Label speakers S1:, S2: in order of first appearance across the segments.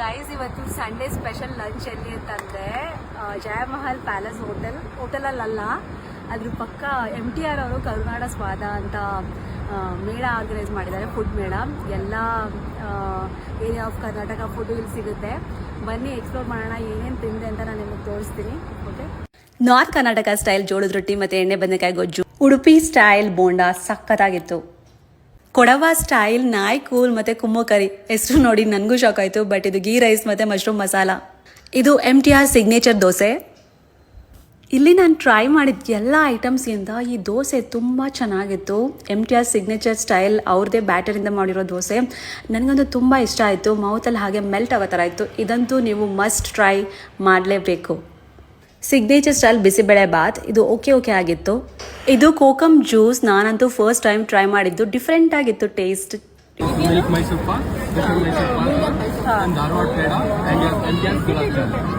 S1: Guys ಇವತ್ತು Sunday special lunch ಎಲ್ಲಿ ಅಂತಂದರೆ ಜಯಮಹಲ್ ಪ್ಯಾಲೇಸ್ ಹೋಟೆಲಲ್ಲ ಅದ್ರ ಪಕ್ಕ MTR ಅವರು ಕರುನಾಡ ಸ್ವಾದ ಅಂತ ಮೇಳ ಆರ್ಗನೈಸ್ ಮಾಡಿದ್ದಾರೆ. ಫುಡ್ ಮೇಳ, ಎಲ್ಲ ಏರಿಯಾ ಆಫ್ ಕರ್ನಾಟಕ ಫುಡ್ ಇಲ್ಲಿ ಸಿಗುತ್ತೆ. ಬನ್ನಿ ಎಕ್ಸ್ಪ್ಲೋರ್ ಮಾಡೋಣ, ಏನೇನು ತಿಂದೆ ಅಂತ ನಾನು ನಿಮಗೆ ತೋರಿಸ್ತೀನಿ. ಓಕೆ, ನಾರ್ತ್ ಕರ್ನಾಟಕ ಸ್ಟೈಲ್ ಜೋಳದ ರೊಟ್ಟಿ ಮತ್ತು ಎಣ್ಣೆ ಬದನೆಕಾಯಿ ಗೊಜ್ಜು, ಉಡುಪಿ ಸ್ಟೈಲ್ ಬೋಂಡಾ ಸಖತ್ತಾಗಿತ್ತು. ಕೊಡವ ಸ್ಟೈಲ್ ನಾಯಿ ಕೂಲ್ ಮತ್ತು ಕುಮ್ಮು ಕರಿ, ಹೆಸರು ನೋಡಿ ನನಗೂ ಶಾಕ್ ಆಯಿತು. ಬಟ್ ಇದು ಗೀ ರೈಸ್ ಮತ್ತು ಮಶ್ರೂಮ್ ಮಸಾಲ. ಇದು MTR ಸಿಗ್ನೇಚರ್ ದೋಸೆ. ಇಲ್ಲಿ ನಾನು ಟ್ರೈ ಮಾಡಿದ ಎಲ್ಲ ಐಟಮ್ಸ್ಗಿಂತ ಈ ದೋಸೆ ತುಂಬ ಚೆನ್ನಾಗಿತ್ತು. MTR ಸಿಗ್ನೇಚರ್ ಸ್ಟೈಲ್ ಅವ್ರದ್ದೇ ಬ್ಯಾಟರಿಂದ ಮಾಡಿರೋ ದೋಸೆ ನನಗಂತೂ ತುಂಬ ಇಷ್ಟ ಆಯಿತು. ಮೌತಲ್ಲಿ ಹಾಗೆ ಮೆಲ್ಟ್ ಆಗೋ ಥರ ಇತ್ತು. ಇದಂತೂ ನೀವು ಮಸ್ಟ್ ಟ್ರೈ ಮಾಡಲೇಬೇಕು. ಸಿಗ್ನೇಚರ್ ಸ್ಟೈಲ್ ಬಿಸಿಬೇಳೆ ಬಾತ್, ಇದು ಓಕೆ ಆಗಿತ್ತು. ಇದು ಕೋಕಮ್ ಜ್ಯೂಸ್, ನಾನಂತೂ ಫಸ್ಟ್ ಟೈಮ್ ಟ್ರೈ ಮಾಡಿದ್ದು, ಡಿಫ್ರೆಂಟ್ ಆಗಿತ್ತು taste.
S2: Milk Mysuru Pak, special Mysuru Pak, and Dharwad peda, and MTR gulab jamun.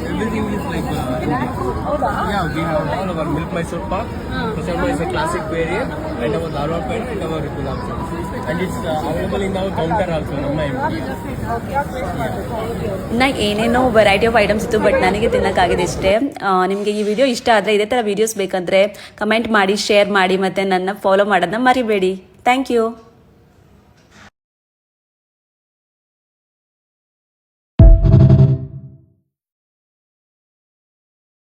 S2: Everything is like yeah, we have all our milk Mysore pak, special is a classic variant, and our Dharwad peda and our gulab jamun, and it's available in our counter also.
S1: ನಾ ಏನೇನೋ variety of items ಇತ್ತು, but ನನಗೆ ತಿನ್ನೋಕ್ಕಾಗಿದೆ ಇಷ್ಟೇ. ನಿಮಗೆ ಈ video ಇಷ್ಟ ಆದರೆ ಇದೇ ಥರ ವೀಡಿಯೋಸ್ ಬೇಕಂದರೆ ಕಮೆಂಟ್ ಮಾಡಿ, ಶೇರ್ ಮಾಡಿ, ಮತ್ತು ನನ್ನ ಫಾಲೋ ಮಾಡೋದನ್ನ ಮರಿಬೇಡಿ. Thank you.